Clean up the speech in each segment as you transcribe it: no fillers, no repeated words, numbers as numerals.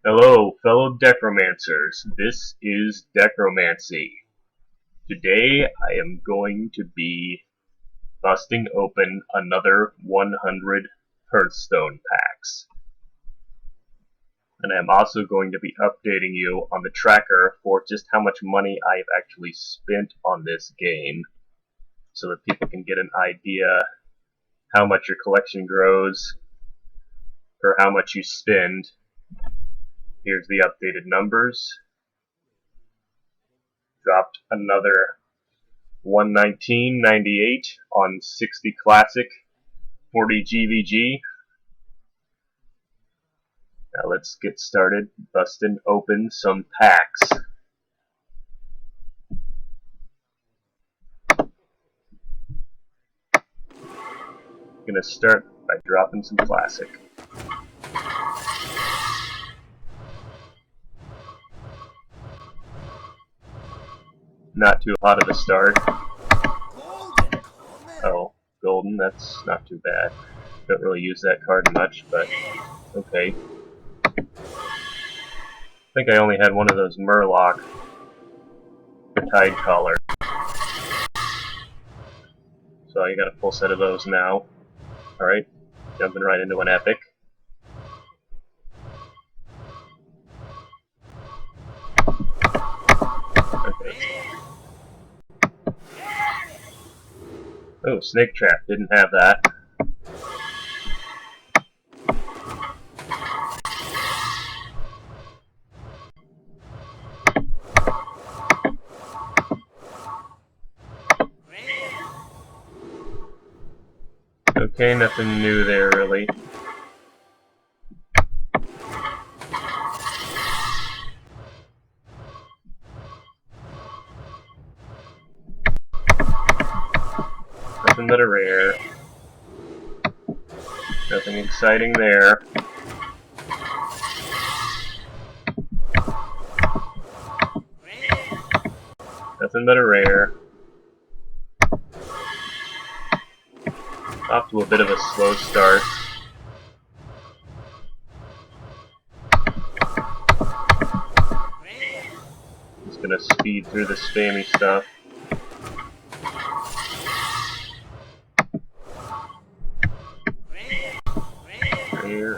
Hello, fellow Deckromancers. This is Decromancy. Today I am going to be busting open another 100 HearthStone packs. And I'm also going to be updating you on the tracker for just how much money I've actually spent on this game, so that people can get an idea how much your collection grows for how much you spend. Here's the updated numbers. Dropped another 119.98 on 60 Classic, 40 GVG. Now let's get started busting open some packs. Gonna start by dropping some Classic. Not too hot of a start. Oh, golden, that's not too bad. Don't really use that card much, but okay. I think I only had one of those Murloc Tide Collar. So I got a full set of those now. Alright, jumping right into an epic. Okay. Oh, Snake Trap, didn't have that. Okay, nothing new there really. Nothing but a rare. Nothing exciting there. Nothing but a rare. Off to a bit of a slow start. Just gonna speed through the spammy stuff.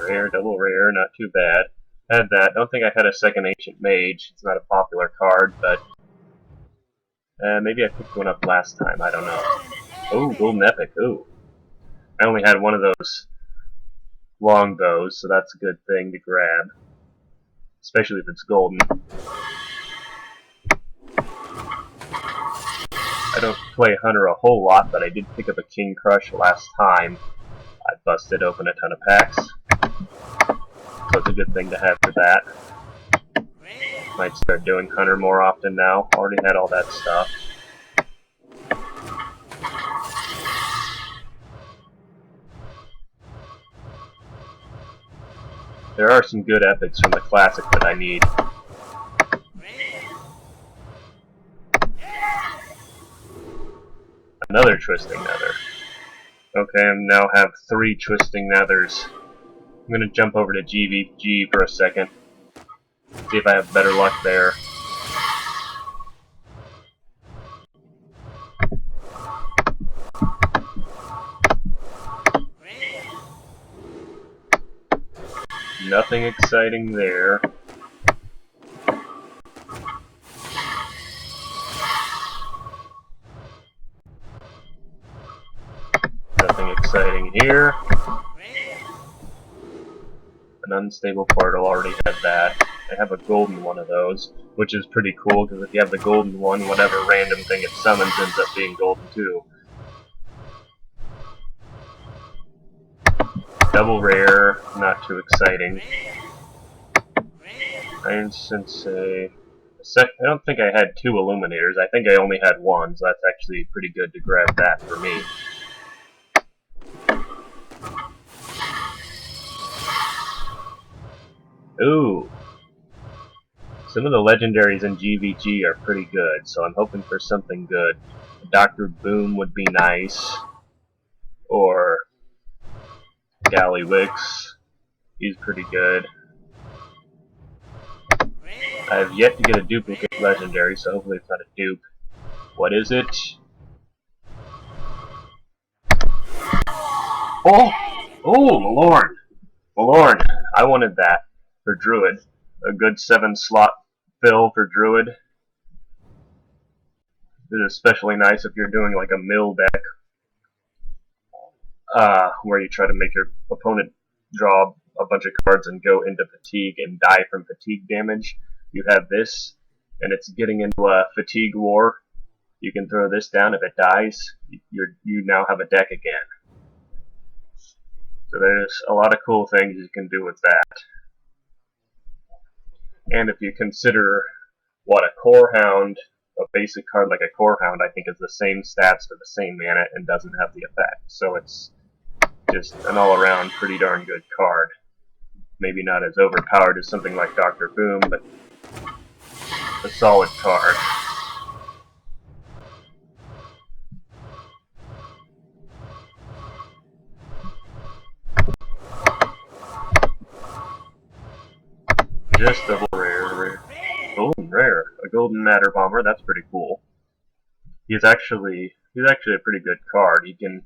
Rare, double rare, not too bad. Had that. Don't think I had a second Ancient Mage. It's not a popular card, but maybe I picked one up last time. I don't know. Oh, Golden Epic. Ooh. I only had one of those longbows, so that's a good thing to grab. Especially if it's golden. I don't play Hunter a whole lot, but I did pick up a King Crush last time. I busted open a ton of packs. So it's a good thing to have for that. Might start doing Hunter more often now. Already had all that stuff. There are some good epics from the Classic that I need. Another Twisting Nether. Okay, I now have 3 Twisting Nethers. I'm gonna jump over to GVG for a second. See if I have better luck there. Nothing exciting there. Nothing exciting here. An Unstable Portal, already had that. I have a golden one of those, which is pretty cool, because if you have the golden one, whatever random thing it summons ends up being golden too. Double rare, not too exciting. Iron Sensei. I don't think I had 2 Illuminators. I think I only had 1, so that's actually pretty good to grab that for me. Ooh. Some of the legendaries in GVG are pretty good, so I'm hoping for something good. Dr. Boom would be nice. Or Gallywix. He's pretty good. I have yet to get a duplicate legendary, so hopefully it's not a dupe. What is it? Oh! Oh, Malorn! Malorn! I wanted that for Druid. A good 7-slot fill for Druid. This is especially nice if you're doing like a mill deck, where you try to make your opponent draw a bunch of cards and go into fatigue and die from fatigue damage. You have this, and it's getting into a fatigue war. You can throw this down. If it dies, you now have a deck again. So there's a lot of cool things you can do with that. And if you consider what a Core Hound, a basic card like a Core Hound, I think is the same stats for the same mana and doesn't have the effect. So it's just an all-around pretty darn good card. Maybe not as overpowered as something like Dr. Boom, but a solid card. Just double rare. Golden rare. A golden matter bomber, that's pretty cool. He's actually a pretty good card. He can,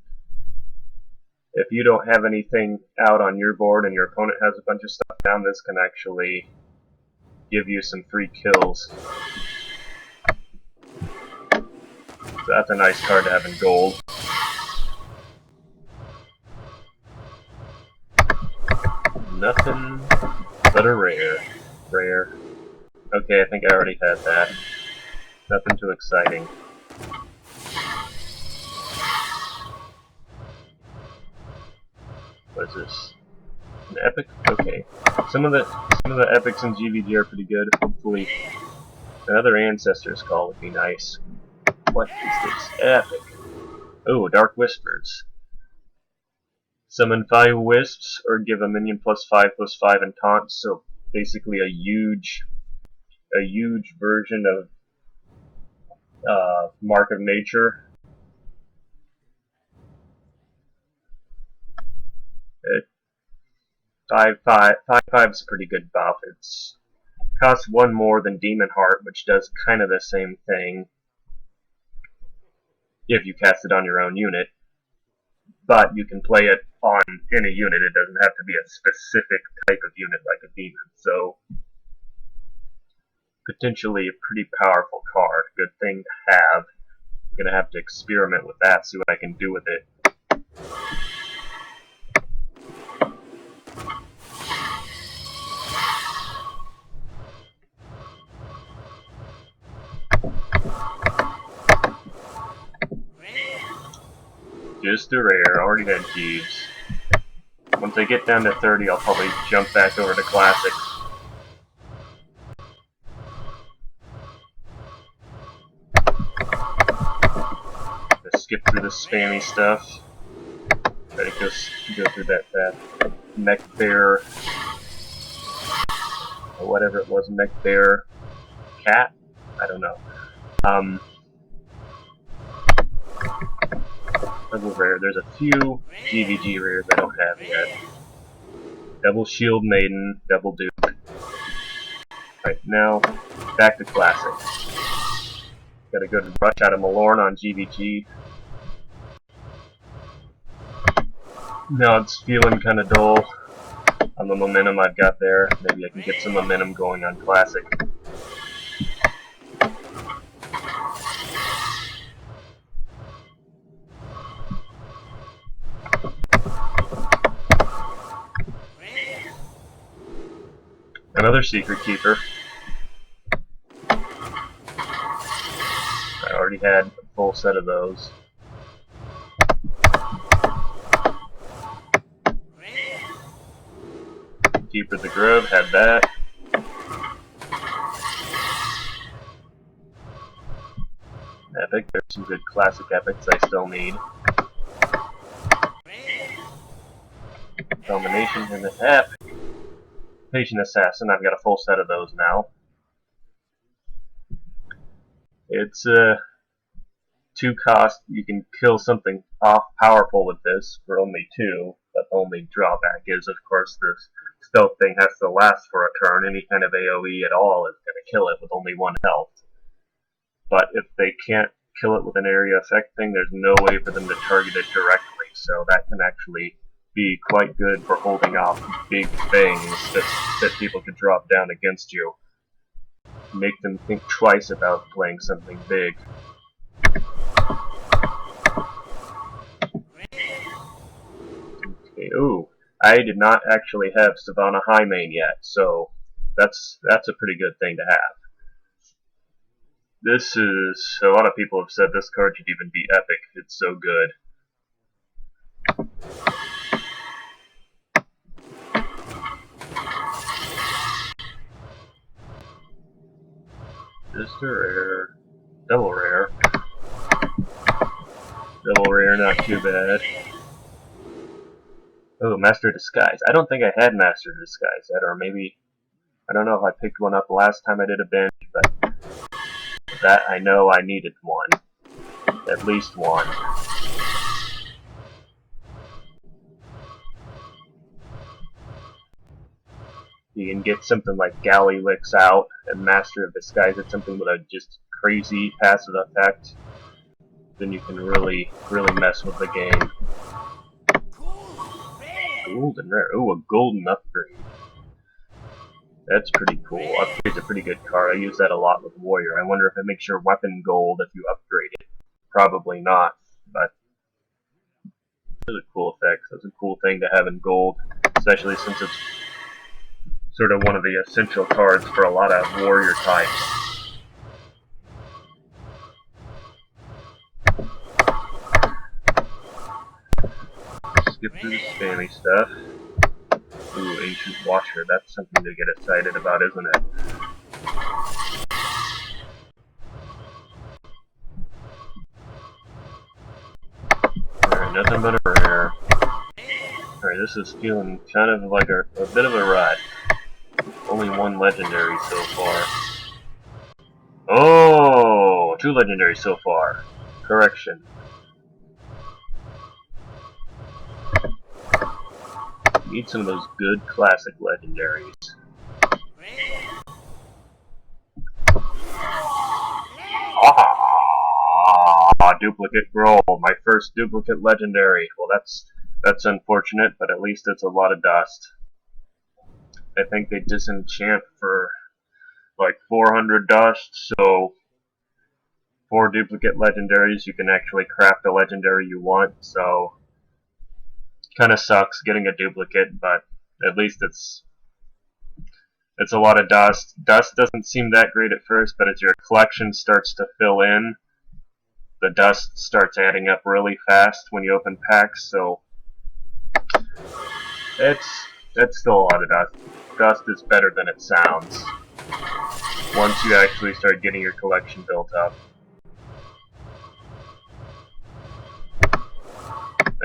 if you don't have anything out on your board and your opponent has a bunch of stuff down, this can actually give you some free kills. So that's a nice card to have in gold. Nothing but a rare. Rare. Okay, I think I already had that. Nothing too exciting. What is this? An epic? Okay. Some of the epics in GVG are pretty good. Hopefully another Ancestor's Call would be nice. What is this? Epic. Oh, Dark Whispers. Summon 5 Wisps or give a minion +5/+5 and taunt, so basically a huge version of Mark of Nature. 5/5 is a pretty good buff. It's costs 1 more than Demon Heart, which does kind of the same thing if you cast it on your own unit. But you can play it on any unit. It doesn't have to be a specific type of unit like a demon. So potentially a pretty powerful card. Good thing to have. I'm gonna have to experiment with that, see what I can do with it. Just a rare. Already had Jeeves. Once I get down to 30, I'll probably jump back over to Classic. Just skip through the spammy stuff. Try to go through that mech bear, or whatever it was, mech bear cat? I don't know. Double rare. There's a few GVG rares I don't have yet. Double Shield Maiden, Double Duke. Right, now, back to Classic. Gotta go to rush out of Malorn on GVG. Now it's feeling kinda dull on the momentum I've got there. Maybe I can get some momentum going on Classic. Another Secret Keeper. I already had a full set of those. Keeper the Grove, had that. Epic, there's some good classic epics I still need. Domination and the epic. Patient Assassin, I've got a full set of those now. It's 2 cost, you can kill something powerful with this for only 2, but the only drawback is, of course, the stealth thing has to last for a turn. Any kind of AoE at all is going to kill it with only 1 health. But if they can't kill it with an area effect thing, there's no way for them to target it directly, so that can actually be quite good for holding off big things that people could drop down against you. Make them think twice about playing something big. Okay, ooh, I did not actually have Savannah Highmane yet, so that's a pretty good thing to have. This is, a lot of people have said this card should even be epic, it's so good. Just a rare, double rare. Double rare, not too bad. Oh, Master of Disguise. I don't think I had Master of Disguise yet, or maybe, I don't know if I picked one up last time I did a binge, but that I know I needed one. At least one. You can get something like Galley Licks out, and Master of Disguise at something with a just crazy passive effect. Then you can really mess with the game. Golden rare. Ooh, a golden upgrade. That's pretty cool. Upgrade's a pretty good card. I use that a lot with Warrior. I wonder if it makes your weapon gold if you upgrade it. Probably not, but those are cool effects. That's a cool thing to have in gold, especially since it's sort of one of the essential cards for a lot of warrior types. Skip through the spammy stuff. Ooh, Ancient Watcher. That's something to get excited about, isn't it? Alright, nothing but a rare. Alright, this is feeling kind of like a bit of a rut. Only 1 legendary so far. Oh, 2 legendaries so far. Correction. Need some of those good classic legendaries. Ah, duplicate roll. My first duplicate legendary. Well, that's unfortunate, but at least it's a lot of dust. I think they disenchant for like 400 dust, so 4 duplicate legendaries, you can actually craft a legendary you want, so kinda sucks getting a duplicate, but at least it's a lot of dust. Dust doesn't seem that great at first, but as your collection starts to fill in, the dust starts adding up really fast when you open packs, so that's still a lot of dust. Dust is better than it sounds once you actually start getting your collection built up.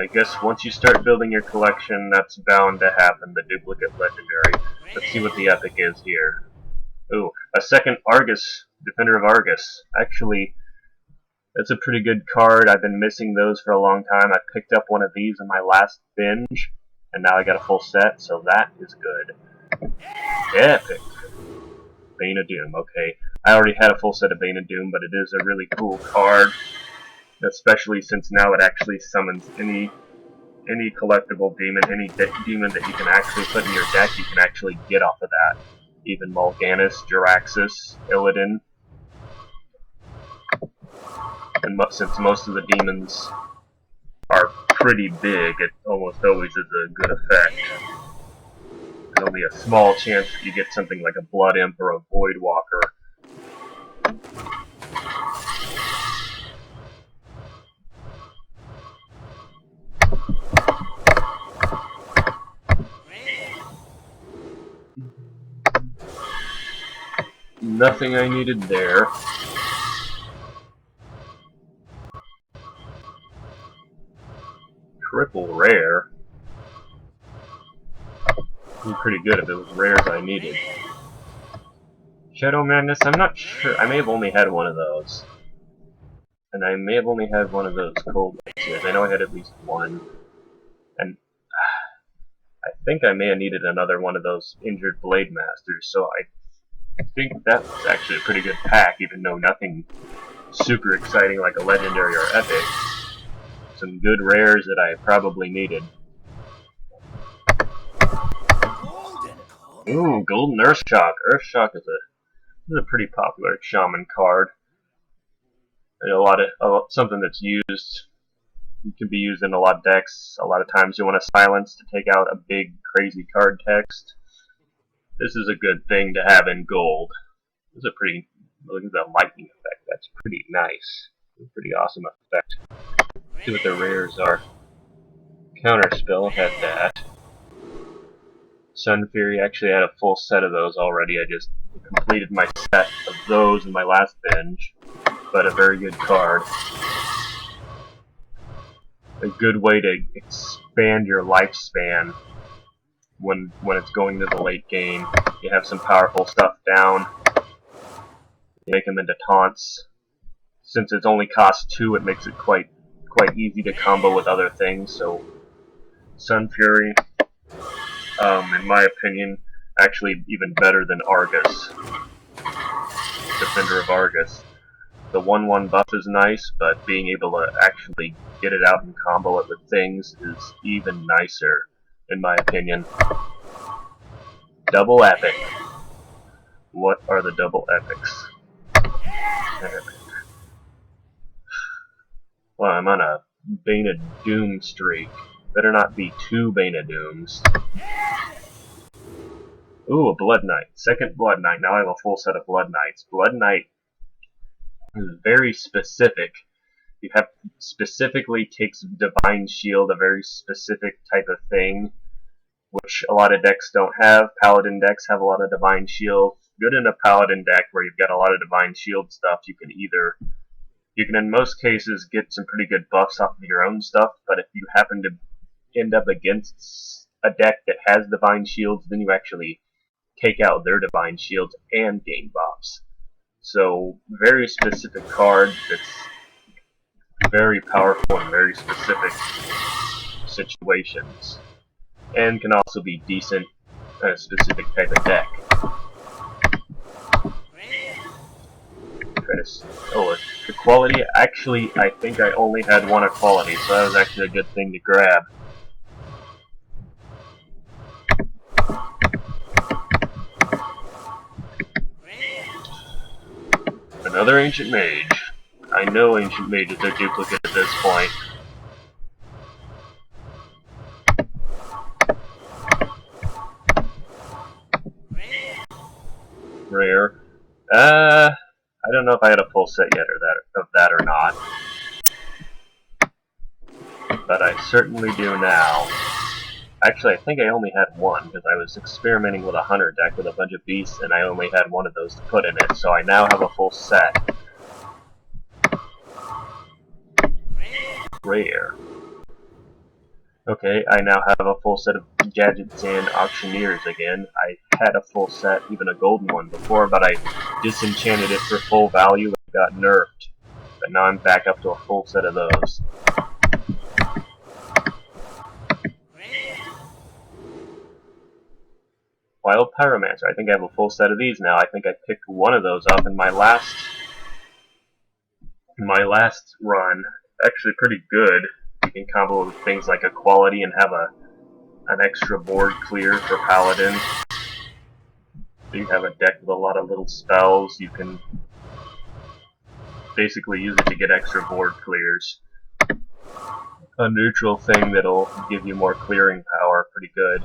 I guess once you start building your collection, that's bound to happen, the duplicate legendary. Let's see what the epic is here. Ooh, a second Argus, Defender of Argus. Actually, that's a pretty good card. I've been missing those for a long time. I picked up one of these in my last binge, and now I got a full set, so that is good. Epic. Bane of Doom, okay. I already had a full set of Bane of Doom, but it is a really cool card. Especially since now it actually summons any collectible demon, any demon that you can actually put in your deck, you can actually get off of that. Even Mulganus, Jaraxxus, Illidan. And since most of the demons are pretty big, it almost always is a good effect. There's only a small chance that you get something like a Blood Imp or a Void Walker. Nothing I needed there. Triple rare. Be pretty good if it was rares I needed. Shadow Madness, I'm not sure. I may have only had one of those. And I may have only had one of those cold ones. I know I had at least one. And I think I may have needed another one of those injured Blade Masters, so I think that was actually a pretty good pack, even though nothing super exciting like a legendary or epic. Some good rares that I probably needed. Ooh, Golden Earthshock. Earthshock is a pretty popular shaman card. And something that's used. It can be used in a lot of decks. A lot of times you want to silence to take out a big, crazy card text. This is a good thing to have in gold. This is a pretty, look at the lightning effect. That's pretty nice. Pretty awesome effect. See what the rares are. Counterspell had that. Sun Fury actually had a full set of those already. I just completed my set of those in my last binge. But a very good card. A good way to expand your lifespan when it's going to the late game. You have some powerful stuff down. You make them into taunts. Since it only costs 2, it makes it quite easy to combo with other things. So Sun Fury, in my opinion, actually even better than Argus. Defender of Argus. The 1/1 buff is nice, but being able to actually get it out and combo it with things is even nicer, in my opinion. Double Epic. What are the double epics? Well, I'm on a Bane of Doom streak. Better not be 2 Bane of Dooms. Ooh, a Blood Knight. Second Blood Knight. Now I have a full set of Blood Knights. Blood Knight is very specific. You have specifically takes Divine Shield, a very specific type of thing, which a lot of decks don't have. Paladin decks have a lot of Divine Shield. Good in a Paladin deck where you've got a lot of Divine Shield stuff. You can in most cases get some pretty good buffs off of your own stuff, but if you happen to end up against a deck that has Divine Shields, then you actually take out their Divine Shields and gain buffs. So, very specific card that's very powerful in very specific situations. And can also be decent in a specific type of deck. The quality, actually, I think I only had one equality, so that was actually a good thing to grab. Another Ancient Mage. I know Ancient Mages are duplicate at this point. Rare. I don't know if I had a full set yet of that or not. But I certainly do now. Actually, I think I only had one, because I was experimenting with a hunter deck with a bunch of beasts, and I only had one of those to put in it, so I now have a full set. Rare. Okay, I now have a full set of Gadgets and Auctioneers again. I had a full set, even a golden one before, but I disenchanted it for full value and got nerfed. But now I'm back up to a full set of those. Wild Pyromancer. I think I have a full set of these now. I think I picked one of those up in my last run. Actually pretty good. You can combo with things like Equality and have an extra board clear for Paladin. You have a deck with a lot of little spells. You can basically use it to get extra board clears. A neutral thing that'll give you more clearing power. Pretty good.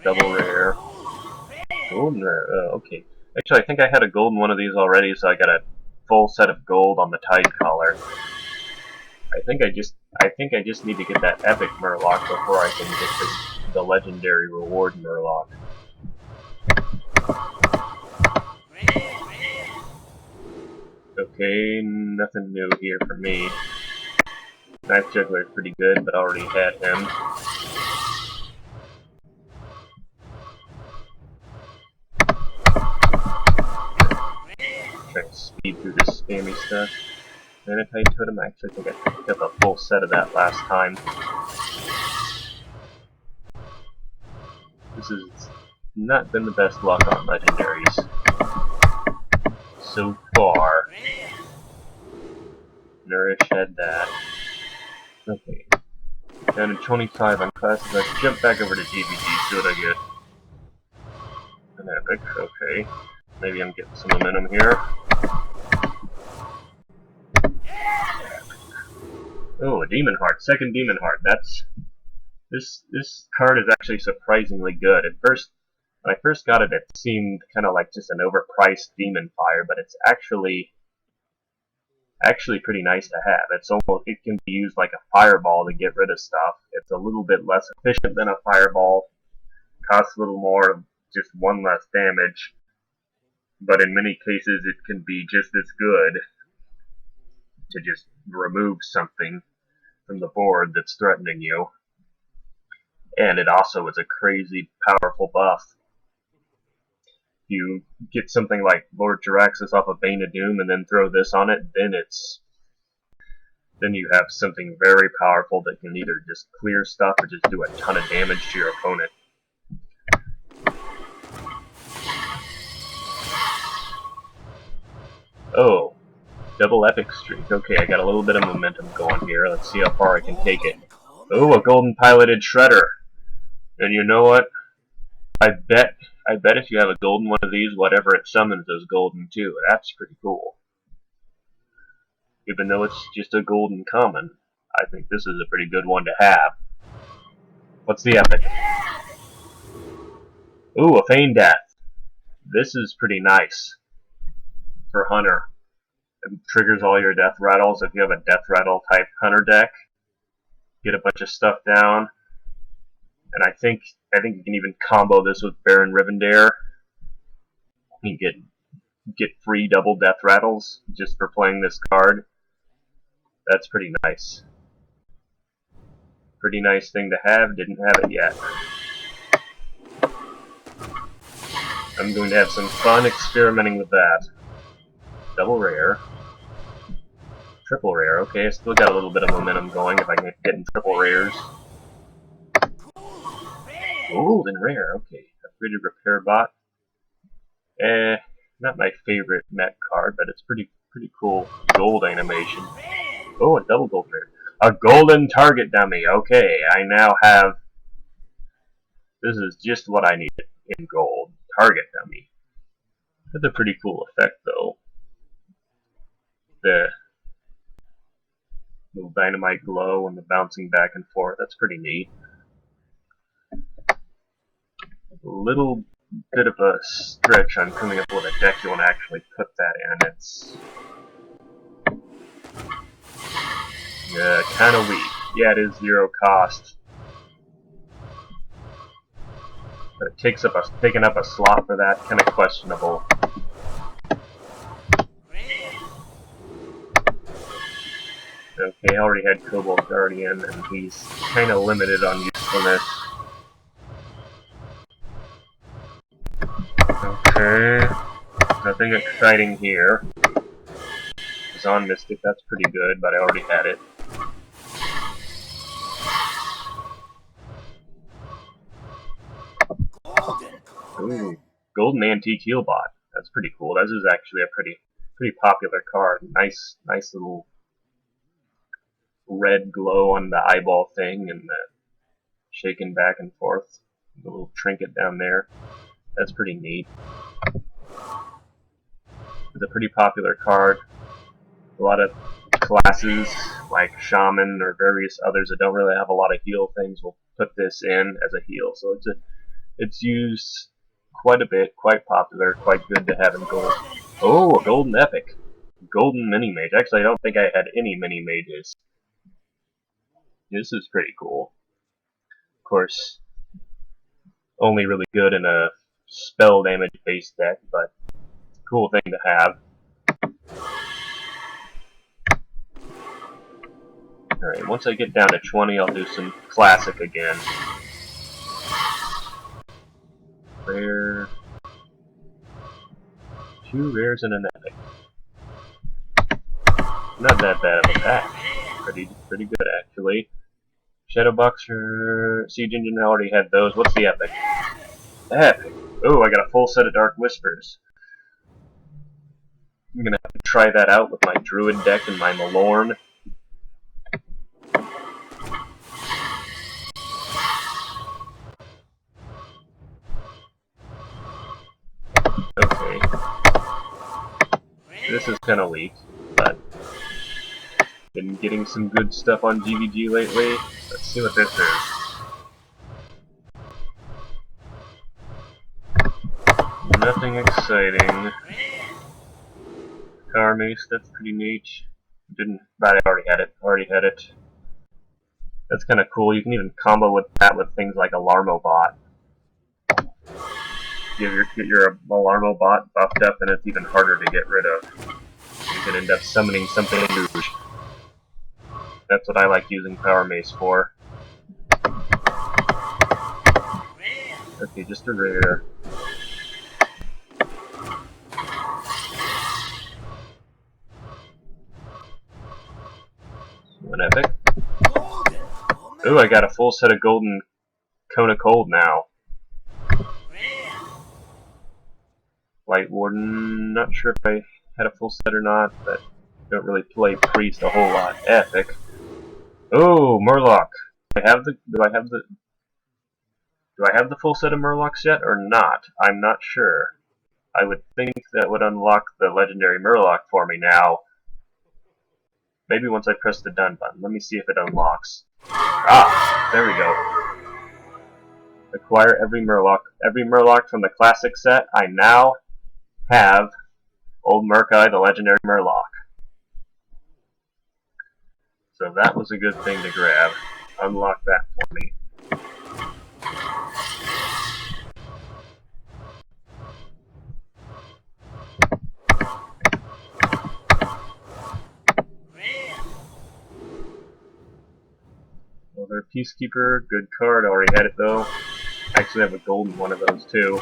Double rare. Golden rare. Okay. Actually, I think I had a golden one of these already, so I got a full set of gold on the Tide Collar. I think I just need to get that epic Murloc before I can get the legendary reward Murloc. Okay, nothing new here for me. Knife Juggler is pretty good, but I already had him. Trying to speed through this spammy stuff. Manatite Totem, I actually think I picked up a full set of that last time. This has not been the best luck on legendaries so far. Nourish had that. Okay. Down to 25 on classes. Let's jump back over to DVD, see what I get. An epic, okay. Maybe I'm getting some momentum here. Oh, a demon heart. Second demon heart. That's this card is actually surprisingly good. At first, when I first got it, it seemed kind of like just an overpriced demon fire, but it's actually pretty nice to have. It can be used like a fireball to get rid of stuff. It's a little bit less efficient than a fireball. Costs a little more, just one less damage. But in many cases, it can be just as good to just remove something from the board that's threatening you. And it also is a crazy powerful buff. If you get something like Lord Jaraxxus off of Bane of Doom and then throw this on it, then you have something very powerful that can either just clear stuff or just do a ton of damage to your opponent. Oh, double epic streak. Okay, I got a little bit of momentum going here. Let's see how far I can take it. Oh, a golden piloted shredder. And you know what? I bet if you have a golden one of these, whatever it summons is golden too. That's pretty cool. Even though it's just a golden common, I think this is a pretty good one to have. What's the epic? Ooh, a Feign Death. This is pretty nice for Hunter. It triggers all your death rattles. If you have a death rattle type Hunter deck, get a bunch of stuff down. And I think you can even combo this with Baron Rivendare. You get free double death rattles just for playing this card. That's pretty nice. Pretty nice thing to have. Didn't have it yet. I'm going to have some fun experimenting with that. Double rare. Triple rare. Okay, I still got a little bit of momentum going if I can get in triple rares. Golden rare. Okay, upgraded repair bot. Not my favorite mech card, but it's pretty cool gold animation. Oh, a double gold rare. A golden target dummy. Okay, I now have. This is just what I needed in gold. Target dummy. That's a pretty cool effect, though. The little dynamite glow and the bouncing back and forth. That's pretty neat. A little bit of a stretch on coming up with a deck you want to actually put that in. It's kind of weak. Yeah, it is 0 cost, but it taking up a slot for that, kind of questionable. Okay, I already had Cobalt Guardian, and he's kind of limited on usefulness. Okay, nothing exciting here. Zon Mystic, that's pretty good, but I already had it. Ooh, Golden Antique Healbot. That's pretty cool. This is actually a pretty popular card. Nice little red glow on the eyeball thing and the shaking back and forth. The little trinket down there. That's pretty neat. It's a pretty popular card. A lot of classes like Shaman or various others that don't really have a lot of heal things will put this in as a heal. So it's used quite a bit, quite popular, quite good to have in gold. Oh, a golden epic. Golden mini mage. Actually, I don't think I had any mini mages. This is pretty cool. Of course, only really good in a spell damage based deck, but cool thing to have. Alright, once I get down to 20, I'll do some classic again. Rare. 2 rares and an epic. Not that bad of a pack. Pretty good, actually. Shadowboxer, Siege Engine, I already had those. What's the epic? Epic. Oh, I got a full set of Dark Whispers. I'm gonna have to try that out with my Druid deck and my Malorn. Okay. This is kinda weak, but been getting some good stuff on GVG lately. Let's see what this is. Nothing exciting. Power Mace, that's pretty neat. But I already had it. That's kind of cool. You can even combo with that with things like Alarmobot. Get your Alarmobot buffed up, and it's even harder to get rid of. You can end up summoning something huge. That's what I like using Power Mace for. Okay, just a rare. An epic. Ooh, I got a full set of golden Cone of Cold now. Light Warden, not sure if I had a full set or not, but don't really play Priest a whole lot. Epic. Oh, Murloc. Do I have the full set of Murlocs yet or not? I'm not sure. I would think that would unlock the legendary Murloc for me now. Maybe once I press the done button. Let me see if it unlocks. Ah, there we go. Acquire every Murloc from the classic set. I now have Old Murkai, the legendary Murloc. So that was a good thing to grab. Unlock that for me. Well, their Peacekeeper, good card. I already had it though. I actually have a golden one of those too.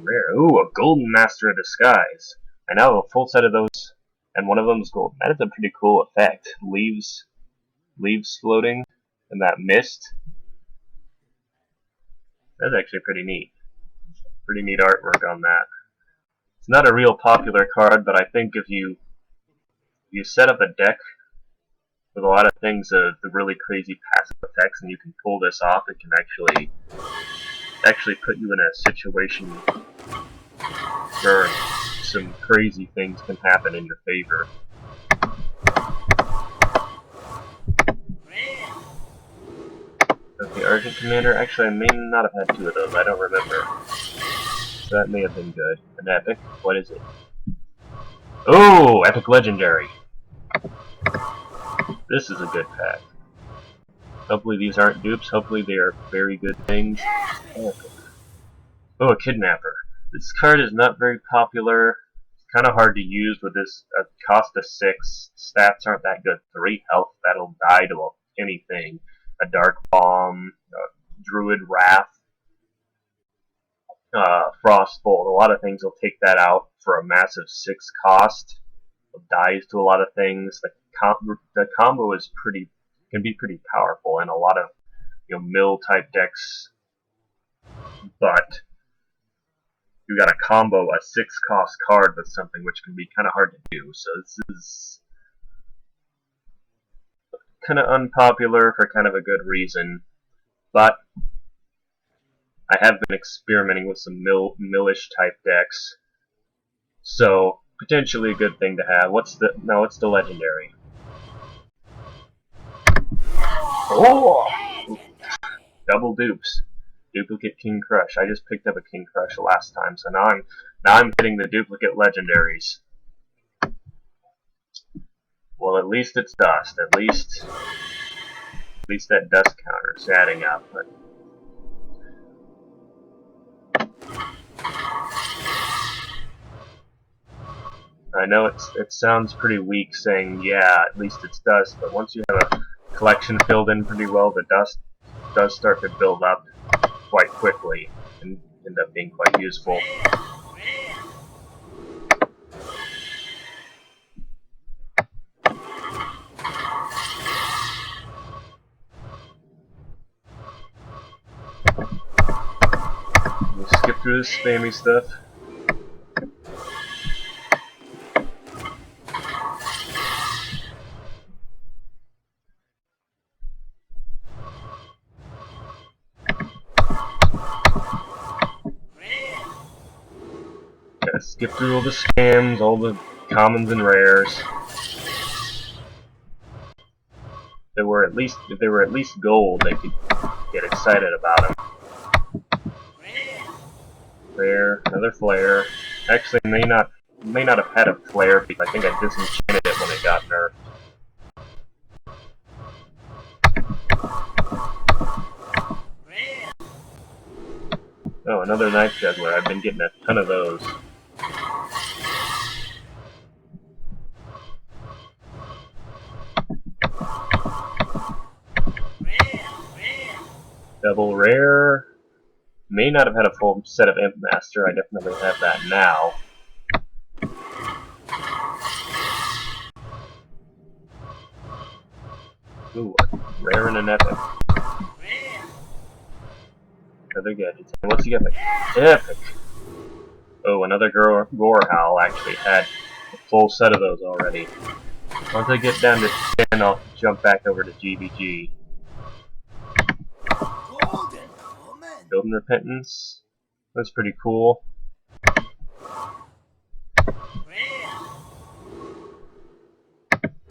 Rare. Ooh, a Golden Master of Disguise. I now have a full set of those, and one of them is golden. That is a pretty cool effect. Leaves floating in that mist. That's actually pretty neat. Pretty neat artwork on that. It's not a real popular card, but I think if you set up a deck with a lot of things, the really crazy passive effects, and you can pull this off, it can actually put you in a situation where some crazy things can happen in your favor. Okay, Argent Commander. Actually, I may not have had two of those. I don't remember. So that may have been good. An epic. What is it? Oh, epic legendary. This is a good pack. Hopefully these aren't dupes. Hopefully they are very good things. Epic. Oh, a Kidnapper. This card is not very popular. It's kind of hard to use with this cost of 6. Stats aren't that good. 3 health, that'll die to anything. A Dark Bomb, Druid Wrath, Frostbolt. A lot of things will take that out for a massive 6 cost. It dies to a lot of things. The combo is can be pretty powerful in a lot of mill type decks, but you got to combo a 6 cost card with something, which can be kind of hard to do. So this is kind of unpopular for kind of a good reason, but I have been experimenting with some millish type decks, so potentially a good thing to have. What's the legendary? Oh, double dupes. Duplicate King Crush. I just picked up a King Crush last time, so now I'm hitting the duplicate legendaries. Well, at least it's dust. At least that dust counter is adding up. But I know it sounds pretty weak saying, yeah, at least it's dust, but once you have a collection filled in pretty well, the dust does start to build up quite quickly and end up being quite useful. through this spammy stuff. Gotta skip through all the scams, all the commons and rares. If they were at least gold, they could get excited about them. Flare, another flare. Actually, may not have had a flare because I think I disenchanted it when it got nerfed. Oh, another knife juggler. I've been getting a ton of those. Double rare. May not have had a full set of Imp Master. I definitely have that now. Ooh, rare and an epic. Another gadget. What's the epic? Epic! Oh, another Gorehowl actually had a full set of those already. Once I get down to 10, I'll jump back over to GBG. Golden Repentance. That's pretty cool.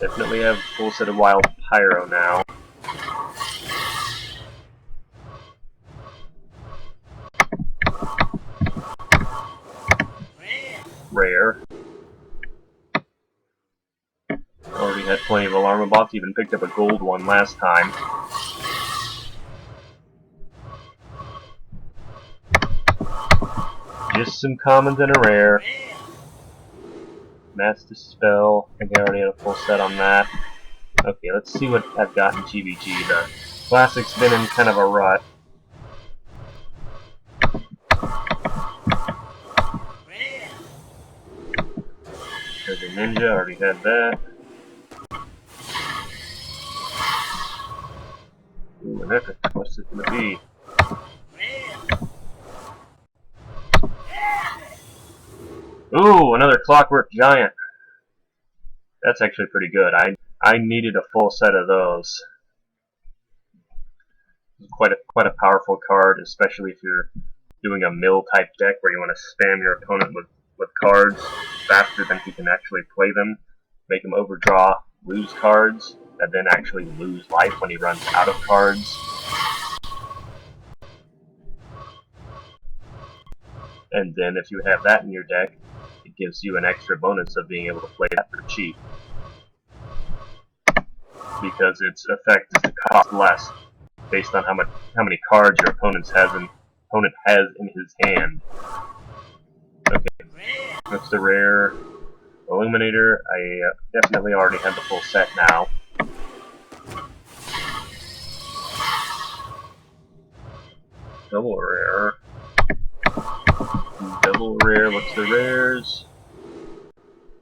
Definitely have a full set of Wild Pyro now. Rare. Already had plenty of Alarmabots, even picked up a gold one last time. Just some commons and a rare. Mass Dispel, I think I already had a full set on that. Okay, let's see what I've got in GBG. The Classic's been in kind of a rut. There's a Ninja, already had that. Ooh, an epic. What's it gonna be? Ooh, another Clockwork Giant. That's actually pretty good. I needed a full set of those. Quite a powerful card, especially if you're doing a mill type deck where you want to spam your opponent with cards faster than he can actually play them, make him overdraw, lose cards, and then actually lose life when he runs out of cards. And then if you have that in your deck, it gives you an extra bonus of being able to play that for cheap. Because its effect is to cost less based on how many cards your opponent has in his hand. Okay, that's the rare Illuminator. I definitely already have the full set now. Double rare. Double rare, what's the rares?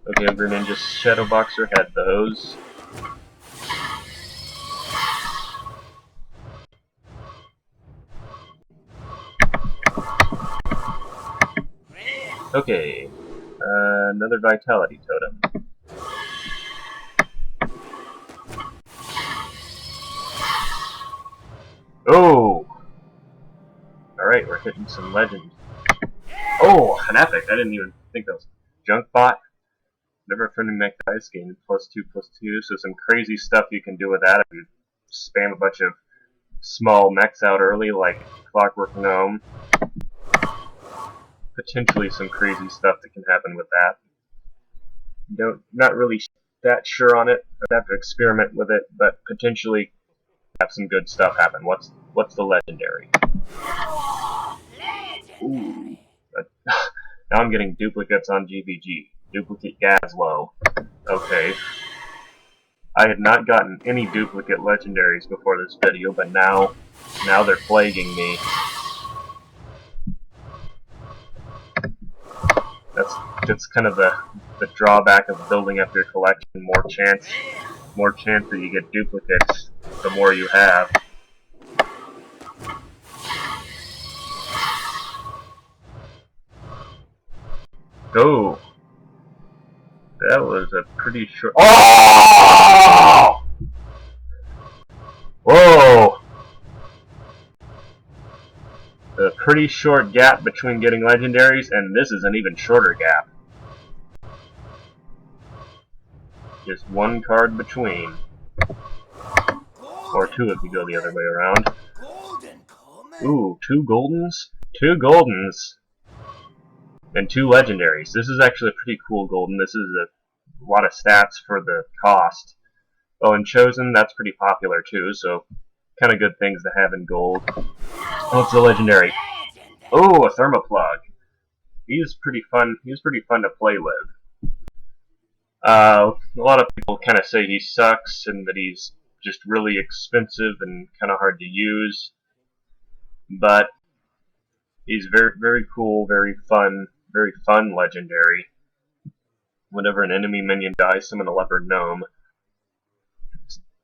Okay, Ogre Ninja Shadow Boxer had those. Okay, another Vitality Totem. Oh! Alright, we're hitting some legend. Oh, an epic! I didn't even think that was Junkbot. Never friendly mech dice gain +2/+2, so some crazy stuff you can do with that if you spam a bunch of small mechs out early, like Clockwork Gnome. Potentially some crazy stuff that can happen with that. Not really that sure on it. I'd have to experiment with it, but potentially have some good stuff happen. What's the legendary? Ooh. Now I'm getting duplicates on GBG. Duplicate Gazlowe. Okay. I had not gotten any duplicate legendaries before this video, but now they're plaguing me. That's kind of the drawback of building up your collection. More chance that you get duplicates the more you have. Oh! That was a pretty short... Oh! Whoa! A pretty short gap between getting legendaries, and this is an even shorter gap. Just one card between. Or two if you go the other way around. Ooh, 2 goldens? 2 goldens! And 2 legendaries. This is actually a pretty cool golden. This is a lot of stats for the cost. Oh, and chosen, that's pretty popular too, so kind of good things to have in gold. Oh, it's a legendary. Oh, a thermoplug. He's pretty fun. He's pretty fun to play with. A lot of people kind of say he sucks and that he's just really expensive and kind of hard to use, but he's very cool, very fun legendary. Whenever an enemy minion dies, summon a leopard gnome.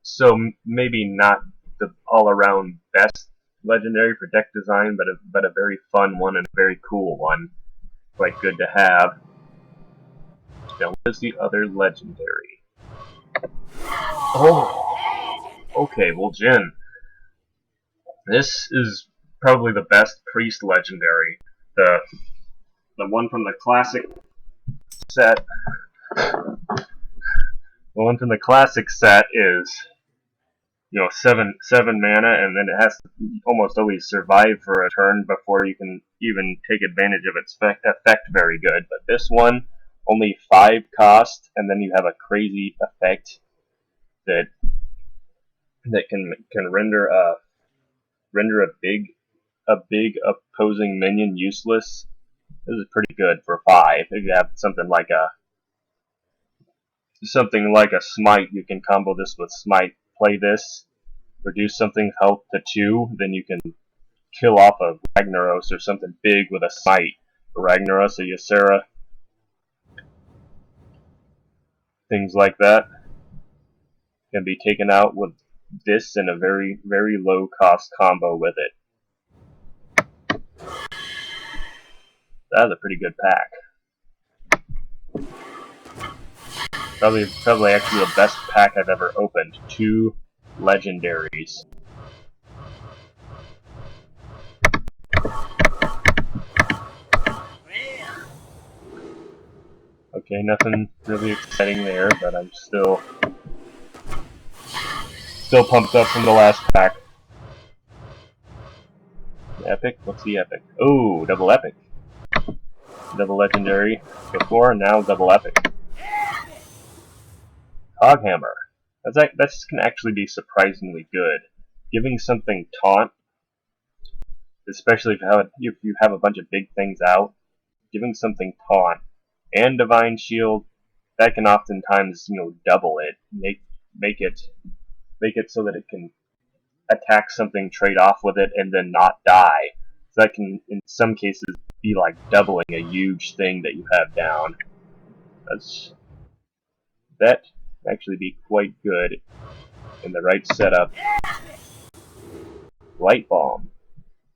So maybe not the all-around best legendary for deck design, but a very fun one and a very cool one. Quite good to have. Now, what is the other legendary? Oh! Okay, well, Jin. This is probably the best priest legendary. The one from the classic set. The one from the classic set is, you know, 7 mana, and then it has to almost always survive for a turn before you can even take advantage of its effect very good. But this one, only 5 cost, and then you have a crazy effect that can render a big opposing minion useless. This is pretty good for 5. If you have something like a smite, you can combo this with smite. Play this, reduce something's health to 2, then you can kill off a Ragnaros or something big with a smite. A Ragnaros, a Ysera, things like that can be taken out with this in a very low cost combo with it. That's a pretty good pack. Probably actually the best pack I've ever opened. 2 legendaries. Okay, nothing really exciting there, but I'm still pumped up from the last pack. Epic? What's the epic? Oh, double epic. Double legendary before, now double epic. Hoghammer. That can actually be surprisingly good. Giving something taunt, especially if you have a bunch of big things out, giving something taunt and divine shield, that can oftentimes, you know, double it, make it so that it can attack something, trade off with it, and then not die. So that can, in some cases, be like doubling a huge thing that you have down. That actually be quite good in the right setup. Light Bomb.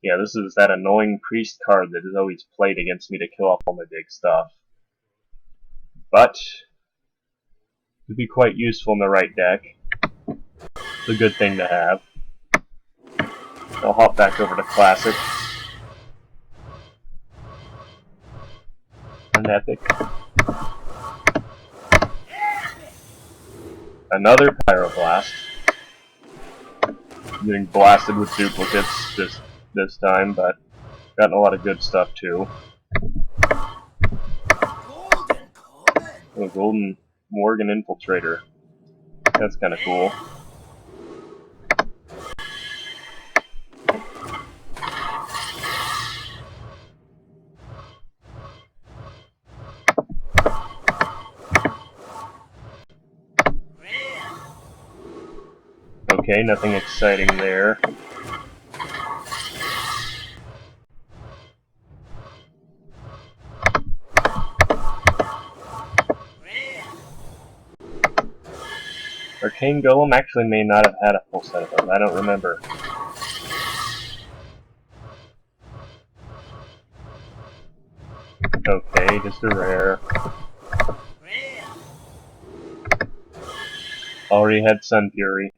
Yeah, this is that annoying priest card that is always played against me to kill off all my big stuff. But it would be quite useful in the right deck. It's a good thing to have. I'll hop back over to Classic. An Epic. Another Pyroblast. I'm getting blasted with duplicates this time, but gotten a lot of good stuff too. A Golden Morgan Infiltrator. That's kind of cool. Okay, nothing exciting there. Arcane Golem actually may not have had a full set of them. I don't remember. Okay, Okay, just a rare. Already had Sun Fury.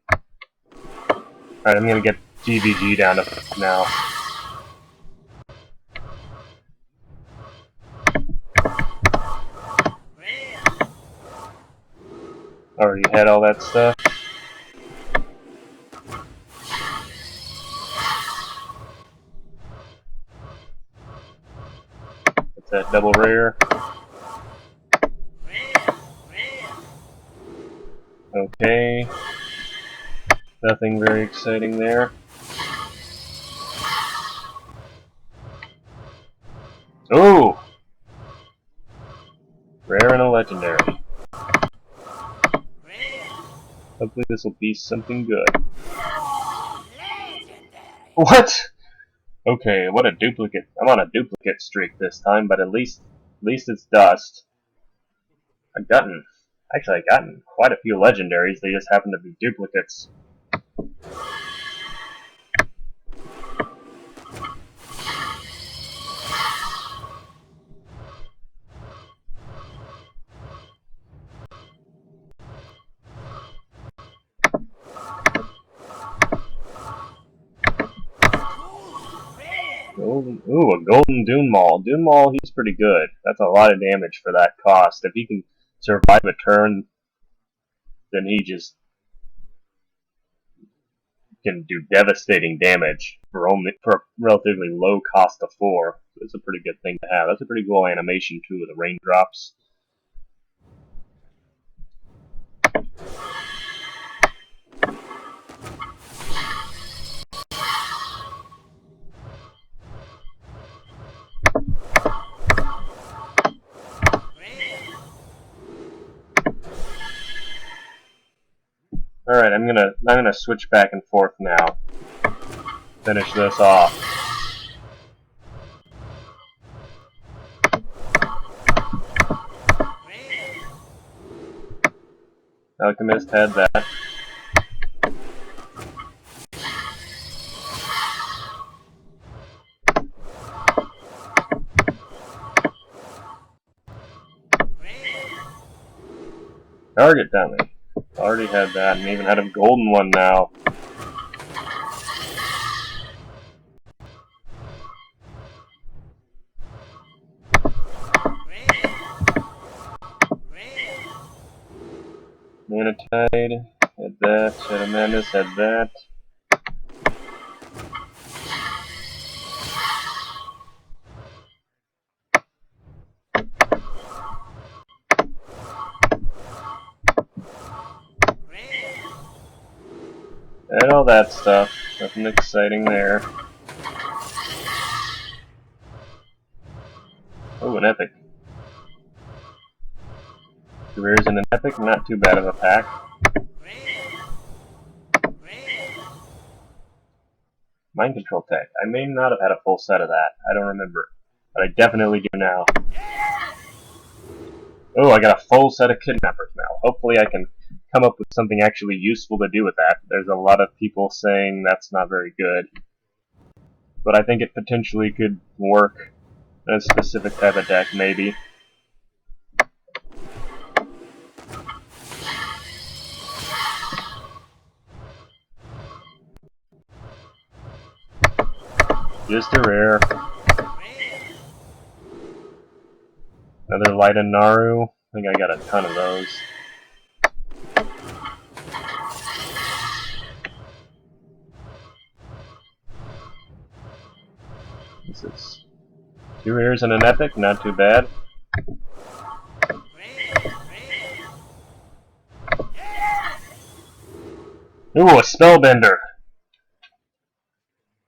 Alright, I'm gonna get GVG down to now. Already had all that stuff. What's that, double rare? Okay. Nothing very exciting there. Ooh! Rare and a legendary. Hopefully this will be something good. What? Okay, what a duplicate. I'm on a duplicate streak this time, but at least it's dust. I've gotten quite a few legendaries, they just happen to be duplicates. Ooh, a golden Dune Maul. Dune Maul, he's pretty good. That's a lot of damage for that cost. If he can survive a turn, then he just can do devastating damage for a relatively low cost of 4. So it's a pretty good thing to have. That's a pretty cool animation too, with the raindrops. Alright, I'm gonna switch back and forth now. Finish this off. Alchemist had that. Target dummy. Already had that, and even had a golden one now. Manatide had that. Shadowmantis had that. And all that stuff. Nothing exciting there. Oh, an epic. 2 rares and an epic, not too bad of a pack. Mind control tech. I may not have had a full set of that. I don't remember. But I definitely do now. Oh, I got a full set of kidnappers now. Hopefully I can come up with something actually useful to do with that. There's a lot of people saying that's not very good. But I think it potentially could work in a specific type of deck, maybe. Just a rare. Another Light and Naru. I think I got a ton of those. This is 2 rares and an epic, not too bad. Ooh, a Spellbender!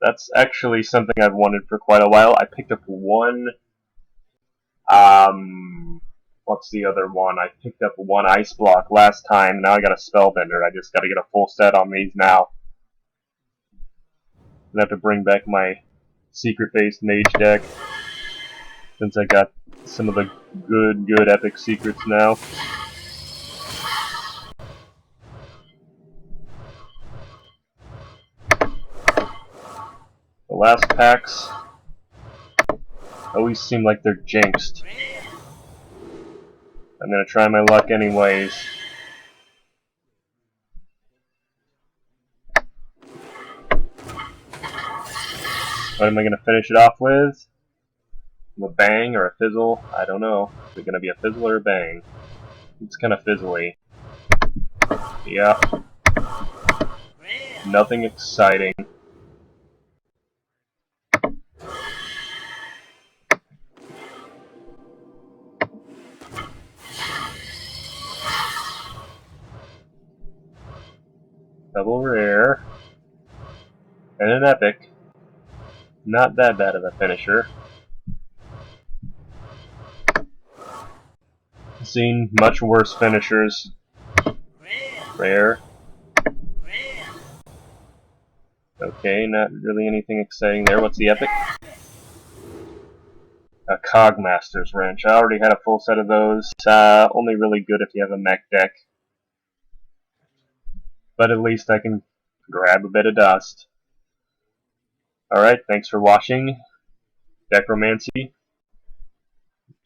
That's actually something I've wanted for quite a while. I picked up one, what's the other one? I picked up one Ice Block last time, now I got a Spellbender. I just gotta get a full set on these now. I have to bring back my secret-based mage deck, since I got some of the good epic secrets now. The last packs always seem like they're jinxed. I'm gonna try my luck anyways. What am I gonna finish it off with? A bang or a fizzle? I don't know. Is it gonna be a fizzle or a bang? It's kind of fizzly. Yeah. Nothing exciting. Double rare. And an epic. Not that bad of a finisher. I've seen much worse finishers. Rare. Okay, not really anything exciting there. What's the epic? A Cogmaster's Wrench. I already had a full set of those. Only really good if you have a mech deck. But at least I can grab a bit of dust. Alright, thanks for watching. Decromancy.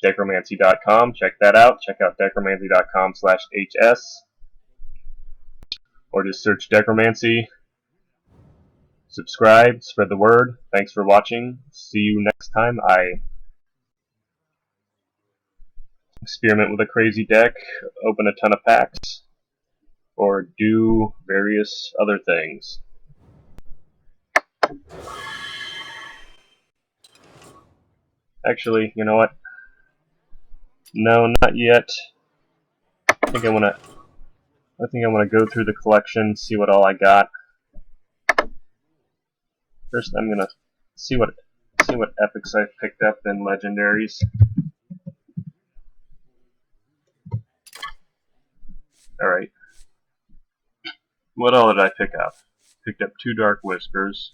Decromancy.com. Check that out. Check out decromancy.com/hs. Or just search Decromancy. Subscribe. Spread the word. Thanks for watching. See you next time. I experiment with a crazy deck, open a ton of packs, or do various other things. Actually, you know what? No, not yet. I think I wanna go through the collection, see what all I got. First, I'm gonna see what epics I've picked up in Legendaries. All right. What all did I pick up? Picked up 2 Dark Whispers.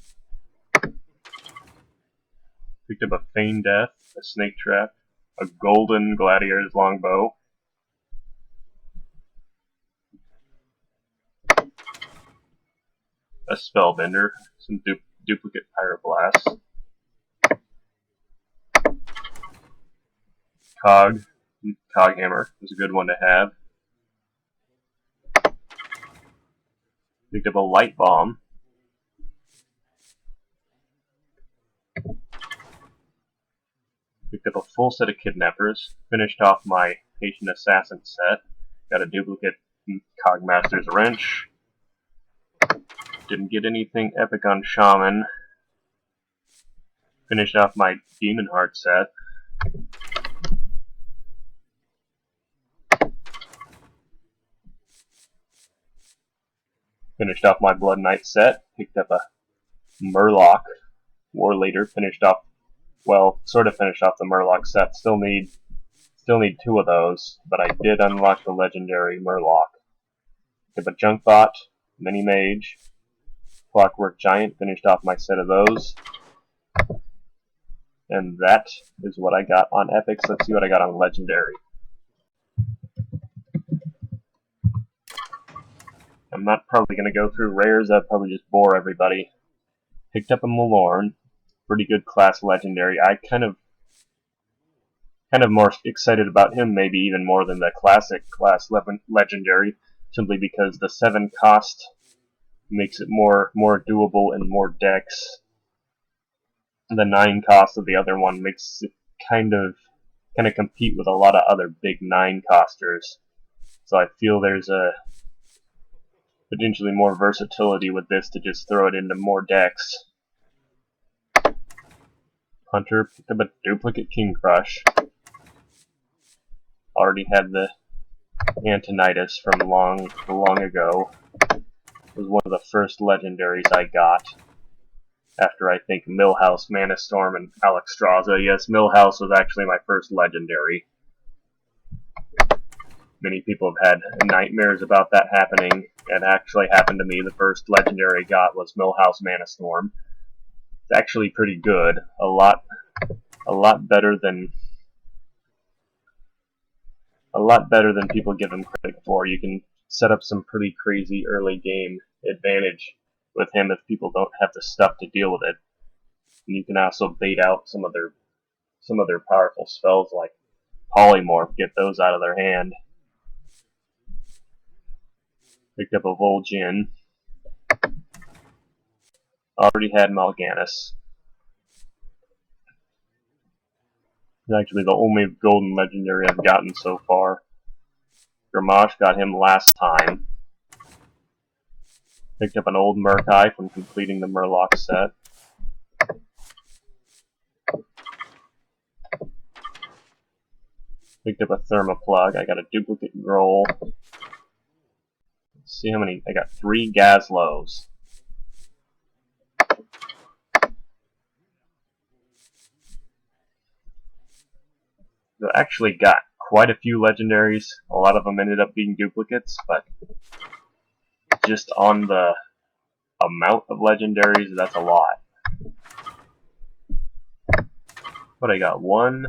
Picked up a Feign Death, a Snake Trap, a Golden Gladiator's Longbow, a Spellbender, some duplicate Pyroblast, Coghammer is a good one to have. Picked up a Light Bomb. Picked up a full set of Kidnappers. Finished off my Patient Assassin set. Got a duplicate Cogmaster's Wrench. Didn't get anything epic on Shaman. Finished off my Demon Heart set. Finished off my Blood Knight set. Picked up a Murloc War Leader. Finished off, well, sort of finished off the Murloc set. Still need 2 of those, but I did unlock the legendary Murloc. Picked up a Junkbot, Mini Mage, Clockwork Giant. Finished off my set of those. And that is what I got on epics. Let's see what I got on legendary. I'm not probably going to go through rares. That'd probably just bore everybody. Picked up a Malorn. Pretty good class legendary. I kind of more excited about him, maybe even more than the classic class legendary, simply because the 7 cost makes it more doable in more decks. The 9 cost of the other one makes it kind of compete with a lot of other big 9 costers. So I feel there's a potentially more versatility with this to just throw it into more decks. Hunter picked up a duplicate King Crush. Already had the Antonidas from long ago. It was one of the first legendaries I got. After, I think, Millhouse, Mana Storm, and Alexstrasza. Yes, Millhouse was actually my first legendary. Many people have had nightmares about that happening. It actually happened to me. The first legendary I got was Millhouse Mana Storm. It's actually pretty good. A lot better than people give him credit for. You can set up some pretty crazy early game advantage with him if people don't have the stuff to deal with it. And you can also bait out some of their powerful spells like Polymorph, get those out of their hand. Picked up a Vol'jin. Already had Mal'Ganis. Actually the only golden legendary I've gotten so far. Gramash, got him last time. Picked up an old Murkai from completing the Murloc set. Picked up a Thermoplug. I got a duplicate Growl. Let's see how many. I got 3 Gazlows. I actually got quite a few legendaries. A lot of them ended up being duplicates, but just on the amount of legendaries, that's a lot. But I got 1,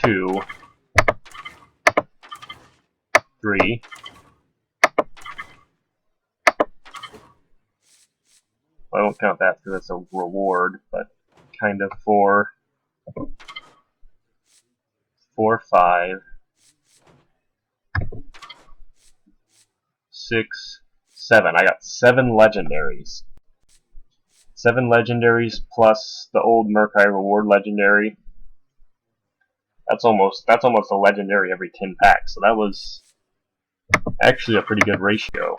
2, 3. I don't count that because it's a reward, but kind of 4, 5, 6, 7. I got 7 legendaries. 7 legendaries plus the old Murkai reward legendary. That's almost a legendary every 10 packs. So that was actually a pretty good ratio.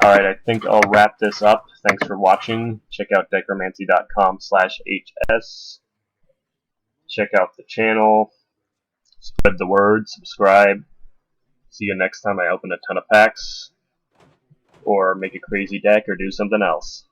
Alright, I think I'll wrap this up. Thanks for watching. Check out Decromancy.com/HS. Check out the channel. Spread the word. Subscribe. See you next time I open a ton of packs. Or make a crazy deck or do something else.